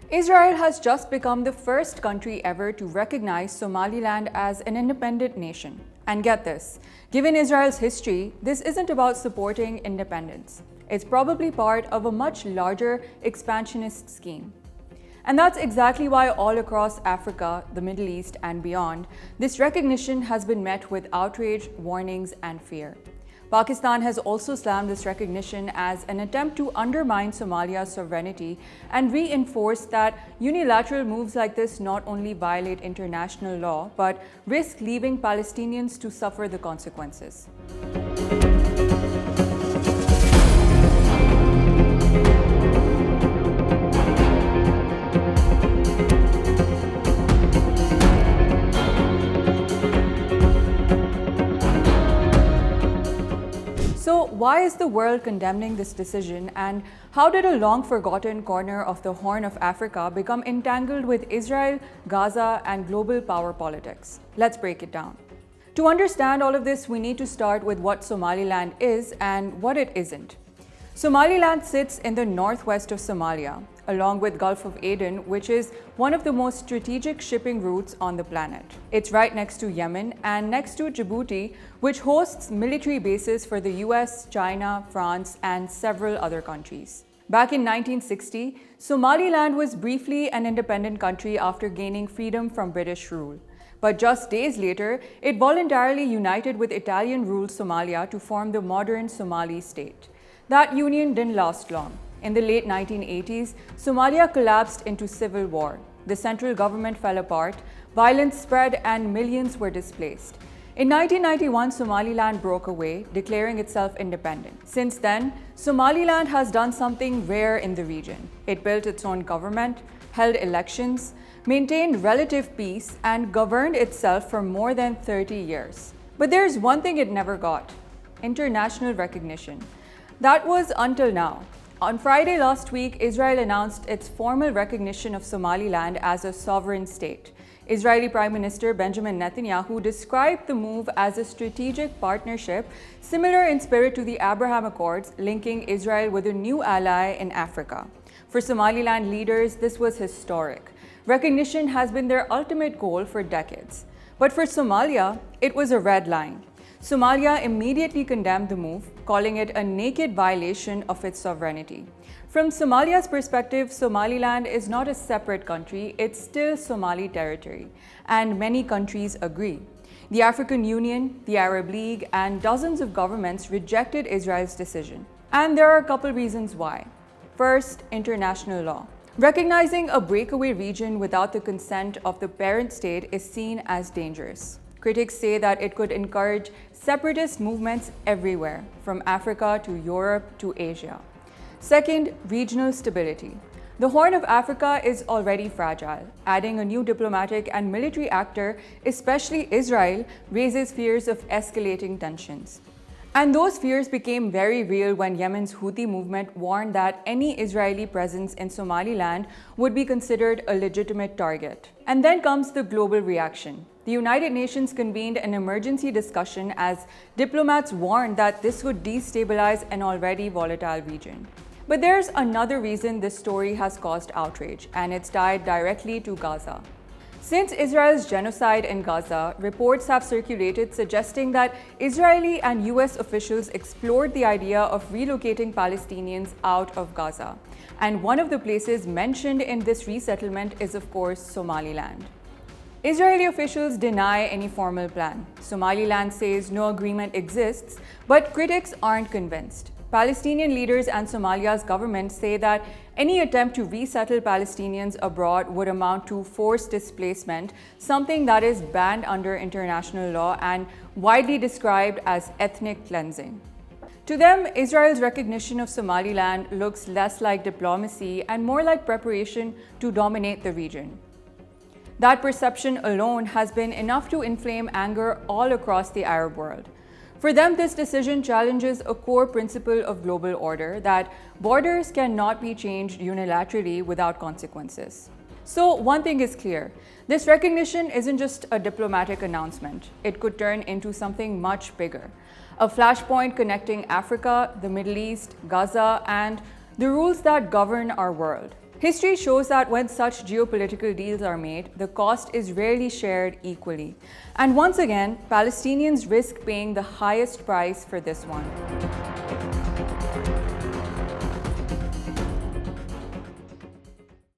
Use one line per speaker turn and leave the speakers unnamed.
Israel has just become the first country ever to recognize Somaliland as an independent nation. And get this, given Israel's history, this isn't about supporting independence. It's probably part of a much larger expansionist scheme. And that's exactly why all across Africa, the Middle East, and beyond, this recognition has been met with outrage, warnings, and fear. Pakistan has also slammed this recognition as an attempt to undermine Somalia's sovereignty and reinforce that unilateral moves like this not only violate international law, but risk leaving Palestinians to suffer the consequences. So why is the world condemning this decision, and how did a long-forgotten corner of the Horn of Africa become entangled with Israel, Gaza, and global power politics? Let's break it down. To understand all of this, we need to start with what Somaliland is and what it isn't. Somaliland sits in the northwest of Somalia, along with Gulf of Aden, which is one of the most strategic shipping routes on the planet. It's right next to Yemen and next to Djibouti, which hosts military bases for the US, China, France, and several other countries. Back in 1960, Somaliland was briefly an independent country after gaining freedom from British rule. But just days later, it voluntarily united with Italian-ruled Somalia to form the modern Somali state. That union didn't last long. In the late 1980s, Somalia collapsed into civil war. The central government fell apart, violence spread, and millions were displaced. In 1991, Somaliland broke away, declaring itself independent. Since then, Somaliland has done something rare in the region. It built its own government, held elections, maintained relative peace, and governed itself for more than 30 years. But there's one thing it never got: international recognition. That was until now. On Friday last week, Israel announced its formal recognition of Somaliland as a sovereign state. Israeli Prime Minister Benjamin Netanyahu described the move as a strategic partnership similar in spirit to the Abraham Accords, linking Israel with a new ally in Africa. For Somaliland leaders, this was historic. Recognition has been their ultimate goal for decades. But for Somalia, it was a red line. Somalia immediately condemned the move, calling it a naked violation of its sovereignty. From Somalia's perspective, Somaliland is not a separate country, it's still Somali territory, and many countries agree. The African Union, the Arab League, and dozens of governments rejected Israel's decision. And there are a couple reasons why. First, international law. Recognizing a breakaway region without the consent of the parent state is seen as dangerous. Critics say that it could encourage separatist movements everywhere, from Africa to Europe to Asia. Second, regional stability. The Horn of Africa is already fragile. Adding a new diplomatic and military actor, especially Israel, raises fears of escalating tensions. And those fears became very real when Yemen's Houthi movement warned that any Israeli presence in Somaliland would be considered a legitimate target. And then comes the global reaction. The United Nations convened an emergency discussion as diplomats warned that this would destabilize an already volatile region. But there's another reason this story has caused outrage, and it's tied directly to Gaza. Since Israel's genocide in Gaza, reports have circulated suggesting that Israeli and US officials explored the idea of relocating Palestinians out of Gaza. And one of the places mentioned in this resettlement is, of course, Somaliland. Israeli officials deny any formal plan. Somaliland says no agreement exists, but critics aren't convinced. Palestinian leaders and Somalia's government say that any attempt to resettle Palestinians abroad would amount to forced displacement, something that is banned under international law and widely described as ethnic cleansing. To them, Israel's recognition of Somaliland looks less like diplomacy and more like preparation to dominate the region. That perception alone has been enough to inflame anger all across the Arab world. For them, this decision challenges a core principle of global order, that borders cannot be changed unilaterally without consequences. So one thing is clear, this recognition isn't just a diplomatic announcement. It could turn into something much bigger. A flashpoint connecting Africa, the Middle East, Gaza, and the rules that govern our world. History shows that when such geopolitical deals are made, the cost is rarely shared equally. And once again, Palestinians risk paying the highest price for this one.